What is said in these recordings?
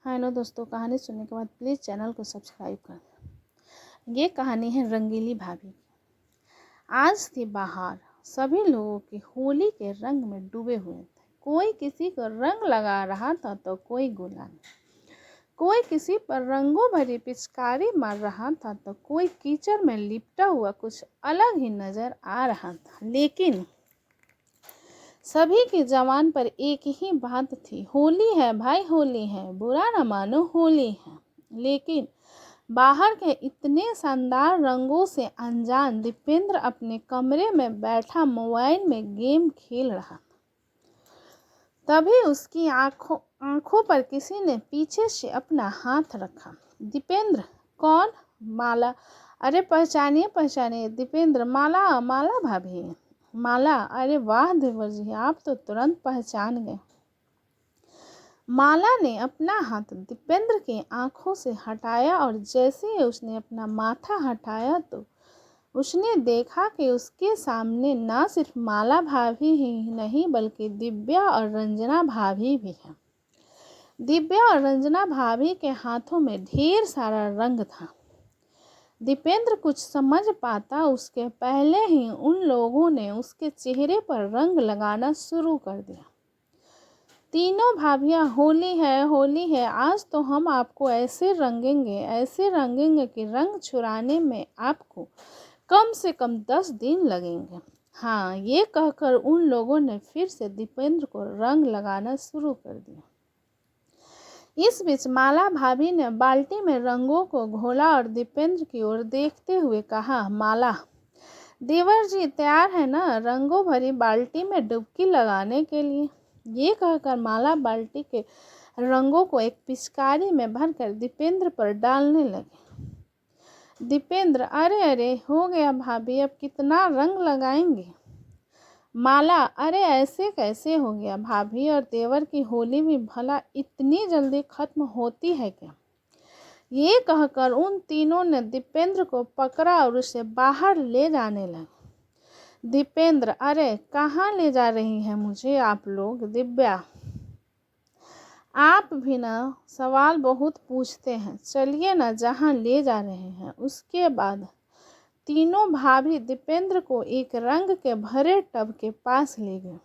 Hello दोस्तों, कहानी सुनने के बाद प्लीज़ चैनल को सब्सक्राइब कर दें। ये कहानी है रंगीली भाभी। आज थी बाहर, सभी लोगों के होली के रंग में डूबे हुए थे। कोई किसी को रंग लगा रहा था तो कोई गुलाल, कोई किसी पर रंगों भरी पिचकारी मार रहा था तो कोई कीचड़ में लिपटा हुआ कुछ अलग ही नजर आ रहा था। लेकिन सभी की जबान पर एक ही बात थी, होली है भाई, होली है, बुरा न मानो, होली है। लेकिन बाहर के इतने शानदार रंगों से अनजान दीपेंद्र अपने कमरे में बैठा मोबाइल में गेम खेल रहा था। तभी उसकी आंखों पर किसी ने पीछे से अपना हाथ रखा। दीपेंद्र, कौन? माला। अरे पहचानिए पहचानिए दीपेंद्र, माला, माला भाभी। माला, अरे वाह देवर जी, आप तो तुरंत पहचान गए। माला ने अपना हाथ दीपेंद्र की आंखों से हटाया और जैसे ही उसने अपना माथा हटाया तो उसने देखा कि उसके सामने ना सिर्फ माला भाभी ही नहीं बल्कि दिव्या और रंजना भाभी भी है। दिव्या और रंजना भाभी के हाथों में ढेर सारा रंग था। दीपेंद्र कुछ समझ पाता उसके पहले ही उन लोगों ने उसके चेहरे पर रंग लगाना शुरू कर दिया। तीनों भाभियां, होली है, आज तो हम आपको ऐसे रंगेंगे कि रंग छुड़ाने में आपको कम से कम 10 दिन लगेंगे। हाँ, ये कहकर उन लोगों ने फिर से दीपेंद्र को रंग लगाना शुरू कर दिया। इस बीच माला भाभी ने बाल्टी में रंगों को घोला और दीपेंद्र की ओर देखते हुए कहा, माला, देवर जी तैयार है ना रंगों भरी बाल्टी में डुबकी लगाने के लिए? ये कहकर माला बाल्टी के रंगों को एक पिचकारी में भरकर दीपेंद्र पर डालने लगे। दीपेंद्र, अरे अरे हो गया भाभी, अब कितना रंग लगाएंगे? माला, अरे ऐसे कैसे हो गया भाभी, और देवर की होली भी भला इतनी जल्दी खत्म होती है क्या? ये कहकर उन तीनों ने दीपेंद्र को पकड़ा और उसे बाहर ले जाने लगे। दीपेंद्र, अरे कहाँ ले जा रही हैं मुझे आप लोग? दिव्या, आप भी ना सवाल बहुत पूछते हैं, चलिए ना जहाँ ले जा रहे हैं। उसके बाद तीनों भाभी दीपेंद्र को एक रंग के भरे टब के पास ले गए।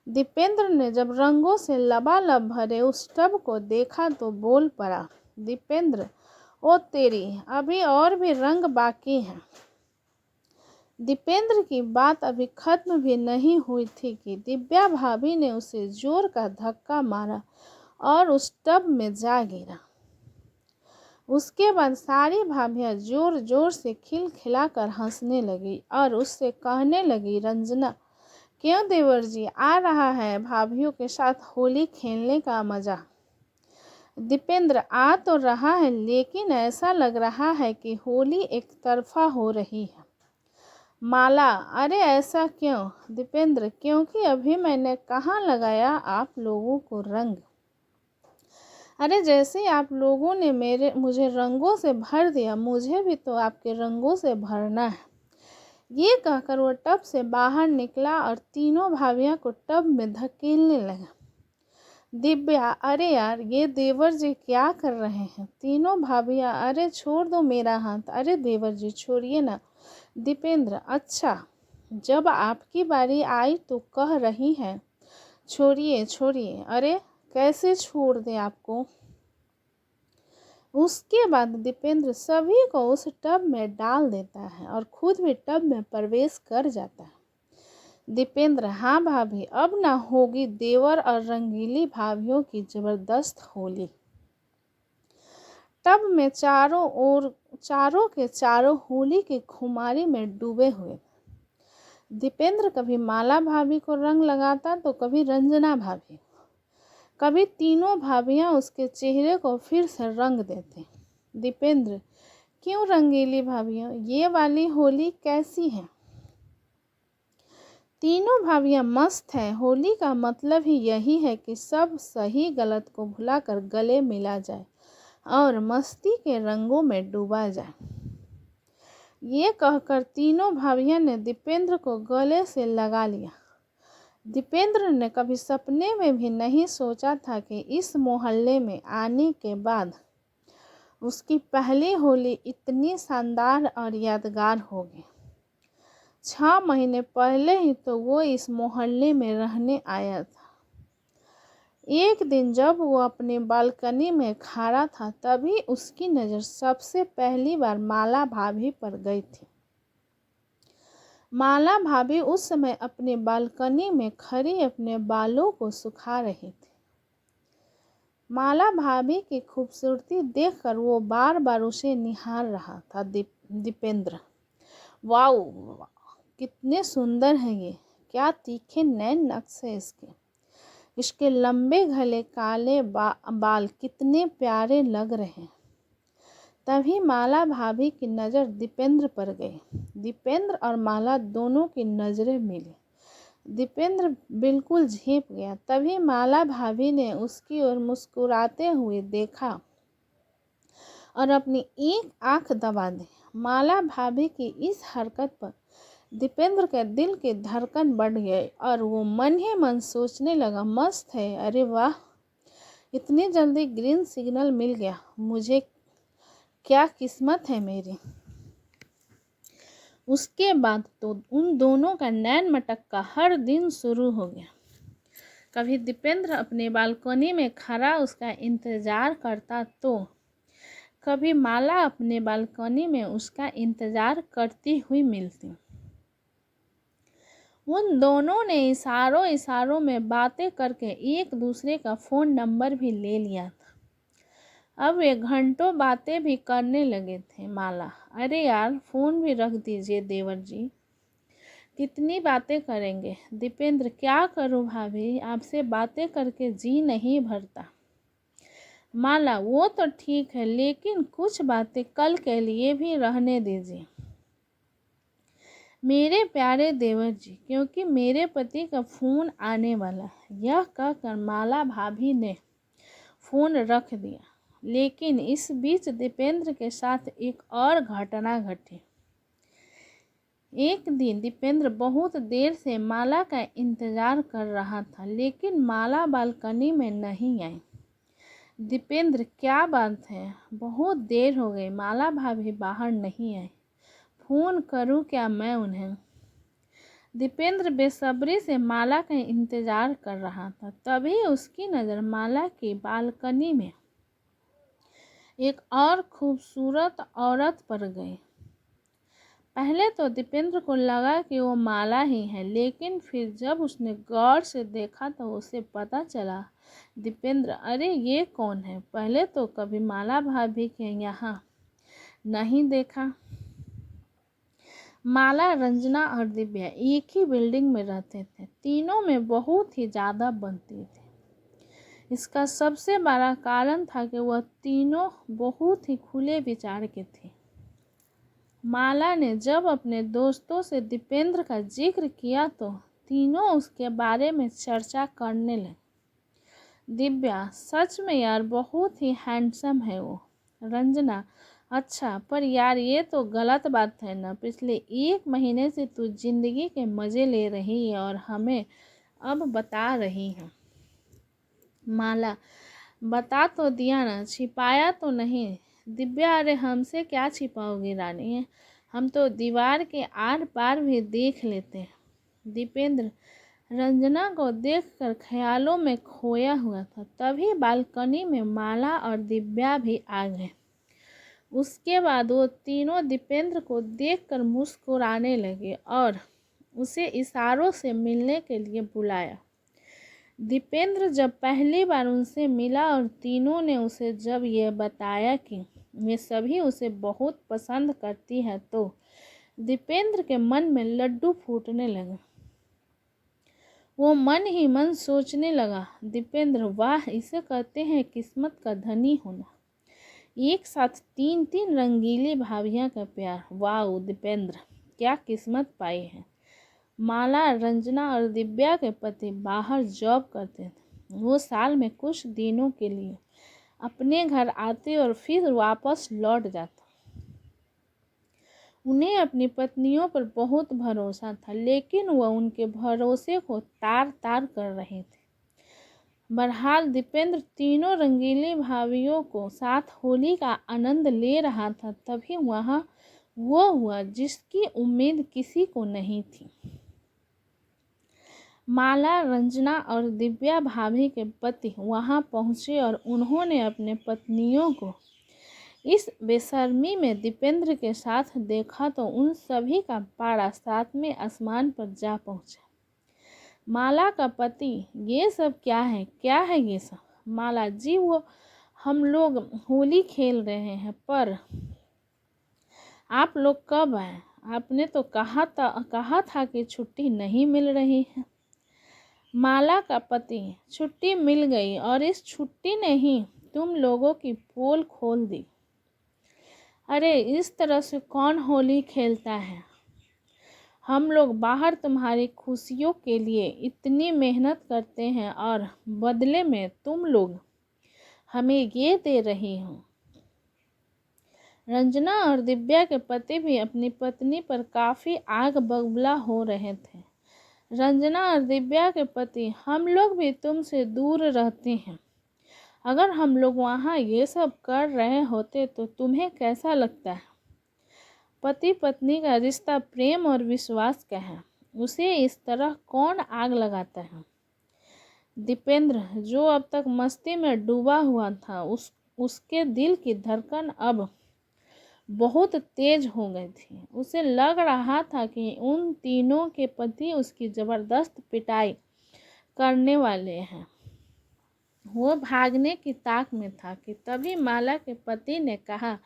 दीपेंद्र ने जब रंगों से लबालब भरे उस टब को देखा तो बोल पड़ा, दीपेंद्र, ओ तेरी, अभी और भी रंग बाकी हैं। दीपेंद्र की बात अभी खत्म भी नहीं हुई थी कि दिव्या भाभी ने उसे जोर का धक्का मारा और उस टब में जा गिरा। उसके बाद सारी भाभियां जोर जोर से खिलखिलाकर हंसने लगी और उससे कहने लगी, रंजना, क्यों देवर जी, आ रहा है भाभियों के साथ होली खेलने का मजा? दीपेंद्र, आ तो रहा है, लेकिन ऐसा लग रहा है कि होली एक तरफा हो रही है। माला, अरे ऐसा क्यों? दीपेंद्र, क्योंकि अभी मैंने कहाँ लगाया आप लोगों को रंग। अरे जैसे आप लोगों ने मुझे रंगों से भर दिया, मुझे भी तो आपके रंगों से भरना है। ये कहकर वो टब से बाहर निकला और तीनों भाभियां को टब में धकेलने लगा। दिव्या, अरे यार ये देवर जी क्या कर रहे हैं? तीनों भाभियां, अरे छोड़ दो मेरा हाथ, अरे देवर जी छोड़िए ना। दीपेंद्र, अच्छा जब आपकी बारी आई तो कह रही हैं छोड़िए छोड़िए, अरे कैसे छोड़ दे आपको? उसके बाद दीपेंद्र सभी को उस टब में डाल देता है और खुद भी टब में प्रवेश कर जाता है। दीपेंद्र, हाँ भाभी, अब ना होगी देवर और रंगीली भाभियों की जबरदस्त होली। टब में चारों के चारों होली की खुमारी में डूबे हुए। दीपेंद्र कभी माला भाभी को रंग लगाता तो कभी रंजना भाभी, कभी तीनों भाभियां उसके चेहरे को फिर से रंग देते। दीपेंद्र, क्यों रंगीली भाभियों, ये वाली होली कैसी है? तीनों भाभियां मस्त हैं। होली का मतलब ही यही है कि सब सही गलत को भुलाकर गले मिला जाए और मस्ती के रंगों में डूबा जाए। ये कहकर तीनों भाभियां ने दीपेंद्र को गले से लगा लिया। दीपेंद्र ने कभी सपने में भी नहीं सोचा था कि इस मोहल्ले में आने के बाद उसकी पहली होली इतनी शानदार और यादगार होगी। 6 महीने पहले ही तो वो इस मोहल्ले में रहने आया था। एक दिन जब वो अपनी बालकनी में खड़ा था, तभी उसकी नज़र सबसे पहली बार माला भाभी पर गई थी। माला भाभी उस समय अपनी बालकनी में खड़ी अपने बालों को सुखा रही थी। माला भाभी की खूबसूरती देखकर वो बार बार उसे निहार रहा था। दीपेंद्र, वाओ, कितने सुंदर हैं ये, क्या तीखे नैन नक्श है इसके लंबे घने काले बाल कितने प्यारे लग रहे हैं। तभी माला भाभी की नज़र दीपेंद्र पर गई। दीपेंद्र और माला दोनों की नज़रें मिली। दीपेंद्र बिल्कुल झेप गया। तभी माला भाभी ने उसकी ओर मुस्कुराते हुए देखा और अपनी एक आंख दबा दी। माला भाभी की इस हरकत पर दीपेंद्र के दिल की धड़कन बढ़ गई और वो मन ही मन सोचने लगा, मस्त है, अरे वाह, इतनी जल्दी ग्रीन सिग्नल मिल गया मुझे, क्या किस्मत है मेरी। उसके बाद तो उन दोनों का नैन मटक्का हर दिन शुरू हो गया। कभी दीपेंद्र अपने बालकनी में खड़ा उसका इंतजार करता तो कभी माला अपने बालकनी में उसका इंतजार करती हुई मिलती। उन दोनों ने इशारों में बातें करके एक दूसरे का फ़ोन नंबर भी ले लिया था। अब वे घंटों बातें भी करने लगे थे। माला, अरे यार, फ़ोन भी रख दीजिए देवर जी, कितनी बातें करेंगे। दीपेंद्र, क्या करूं भाभी, आपसे बातें करके जी नहीं भरता। माला, वो तो ठीक है, लेकिन कुछ बातें कल के लिए भी रहने दीजिए मेरे प्यारे देवर जी, क्योंकि मेरे पति का फ़ोन आने वाला है। यह कहकर माला भाभी ने फ़ोन रख दिया। लेकिन इस बीच दीपेंद्र के साथ एक और घटना घटी। एक दिन दीपेंद्र बहुत देर से माला का इंतज़ार कर रहा था, लेकिन माला बालकनी में नहीं आई। दीपेंद्र, क्या बात है, बहुत देर हो गई, माला भाभी बाहर नहीं आई, फ़ोन करूं क्या मैं उन्हें। दीपेंद्र बेसब्री से माला का इंतज़ार कर रहा था। तभी उसकी नज़र माला की बालकनी में एक और खूबसूरत औरत पर गई। पहले तो दीपेंद्र को लगा कि वो माला ही है, लेकिन फिर जब उसने गौर से देखा तो उसे पता चला, दीपेंद्र, अरे ये कौन है, पहले तो कभी माला भाभी के यहाँ नहीं देखा। माला, रंजना और दिव्या एक ही बिल्डिंग में रहते थे। तीनों में बहुत ही ज़्यादा बनती थी। इसका सबसे बड़ा कारण था कि वह तीनों बहुत ही खुले विचार के थे। माला ने जब अपने दोस्तों से दीपेंद्र का जिक्र किया तो तीनों उसके बारे में चर्चा करने लगे। दिव्या, सच में यार, बहुत ही हैंडसम है वो। रंजना, अच्छा, पर यार ये तो गलत बात है ना, पिछले 1 महीने से तू जिंदगी के मज़े ले रही है और हमें अब बता रही है। माला, बता तो दिया ना, छिपाया तो नहीं। दिव्या, अरे हमसे क्या छिपाओगी रानी, हम तो दीवार के आर पार भी देख लेते हैं। दीपेंद्र रंजना को देखकर ख्यालों में खोया हुआ था। तभी बालकनी में माला और दिव्या भी आ गए। उसके बाद वो तीनों दीपेंद्र को देखकर मुस्कुराने लगे और उसे इशारों से मिलने के लिए बुलाया। दीपेंद्र जब पहली बार उनसे मिला और तीनों ने उसे जब यह बताया कि वे सभी उसे बहुत पसंद करती है तो दीपेंद्र के मन में लड्डू फूटने लगे। वो मन ही मन सोचने लगा, दीपेंद्र, वाह, इसे कहते हैं किस्मत का धनी होना। एक साथ 3-3 रंगीली भाभियां का प्यार, वाह दीपेंद्र, क्या किस्मत पाई है। माला, रंजना और दिव्या के पति बाहर जॉब करते थे। वो साल में कुछ दिनों के लिए अपने घर आते और फिर वापस लौट जाते। उन्हें अपनी पत्नियों पर बहुत भरोसा था, लेकिन वह उनके भरोसे को तार तार कर रहे थे। बहरहाल दीपेंद्र तीनों रंगीली भाभीियों को साथ होली का आनंद ले रहा था। तभी वहाँ वो हुआ जिसकी उम्मीद किसी को नहीं थी। माला, रंजना और दिव्या भाभी के पति वहां पहुंचे और उन्होंने अपने पत्नियों को इस बेशर्मी में दीपेंद्र के साथ देखा तो उन सभी का पारा 7वें आसमान पर जा पहुंचा। माला का पति, ये सब क्या है ये सब? माला जी, वो हम लोग होली खेल रहे हैं, पर आप लोग कब आए? आपने तो कहा था कि छुट्टी नहीं मिल रही है। माला का पति, छुट्टी मिल गई और इस छुट्टी ने ही तुम लोगों की पोल खोल दी। अरे इस तरह से कौन होली खेलता है? हम लोग बाहर तुम्हारी खुशियों के लिए इतनी मेहनत करते हैं और बदले में तुम लोग हमें ये दे रही हो। रंजना और दिव्या के पति भी अपनी पत्नी पर काफ़ी आग बबूला हो रहे थे। रंजना और दिव्या के पति, हम लोग भी तुमसे दूर रहते हैं। अगर हम लोग वहाँ ये सब कर रहे होते तो तुम्हें कैसा लगता है? पति पत्नी का रिश्ता प्रेम और विश्वास का है, उसे इस तरह कौन आग लगाता है? दीपेंद्र, जो अब तक मस्ती में डूबा हुआ था, उसके दिल की धड़कन अब बहुत तेज हो गई थी। उसे लग रहा था कि उन तीनों के पति उसकी जबरदस्त पिटाई करने वाले हैं। वो भागने की ताक में था कि तभी माला के पति ने कहा,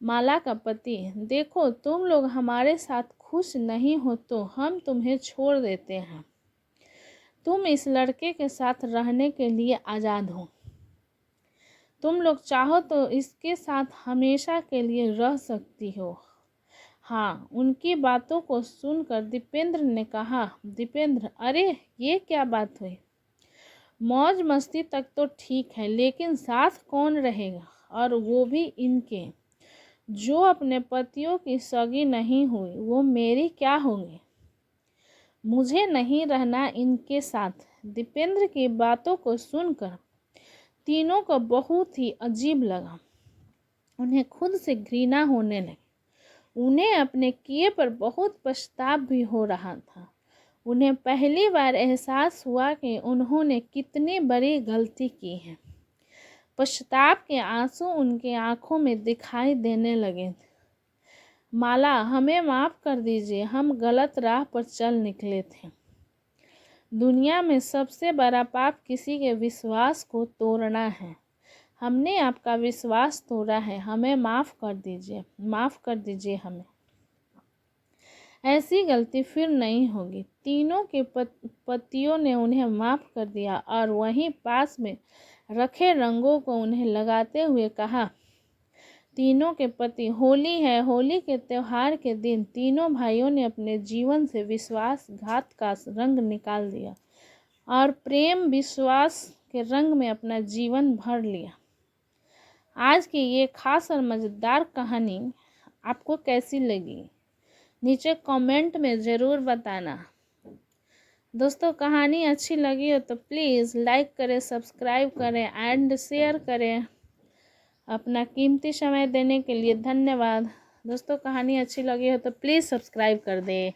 माला का पति, देखो तुम लोग हमारे साथ खुश नहीं हो तो हम तुम्हें छोड़ देते हैं। तुम इस लड़के के साथ रहने के लिए आज़ाद हो। तुम लोग चाहो तो इसके साथ हमेशा के लिए रह सकती हो। हाँ, उनकी बातों को सुनकर दीपेंद्र ने कहा, दीपेंद्र, अरे ये क्या बात हुई? मौज मस्ती तक तो ठीक है, लेकिन साथ कौन रहेगा? और वो भी इनके, जो अपने पतियों की सगी नहीं हुई, वो मेरी क्या होंगी? मुझे नहीं रहना इनके साथ। दीपेंद्र की बातों को सुनकर तीनों को बहुत ही अजीब लगा। उन्हें खुद से घृणा होने लगी। उन्हें अपने किए पर बहुत पछतावा भी हो रहा था। उन्हें पहली बार एहसास हुआ कि उन्होंने कितनी बड़ी गलती की है। पछतावा के आंसू उनकी आंखों में दिखाई देने लगे थे। माला, हमें माफ़ कर दीजिए, हम गलत राह पर चल निकले थे। दुनिया में सबसे बड़ा पाप किसी के विश्वास को तोड़ना है। हमने आपका विश्वास तोड़ा है, हमें माफ़ कर दीजिए हमें। ऐसी गलती फिर नहीं होगी। तीनों के पतियों ने उन्हें माफ़ कर दिया और वहीं पास में रखे रंगों को उन्हें लगाते हुए कहा, तीनों के पति, होली है। होली के त्यौहार के दिन तीनों भाइयों ने अपने जीवन से विश्वासघात का रंग निकाल दिया और प्रेम विश्वास के रंग में अपना जीवन भर लिया। आज की ये खास और मज़ेदार कहानी आपको कैसी लगी, नीचे कमेंट में ज़रूर बताना। दोस्तों, कहानी अच्छी लगी हो तो प्लीज़ लाइक करें, सब्सक्राइब करें एंड शेयर करें। अपना कीमती समय देने के लिए धन्यवाद। दोस्तों, कहानी अच्छी लगी हो तो प्लीज़ सब्सक्राइब कर दें।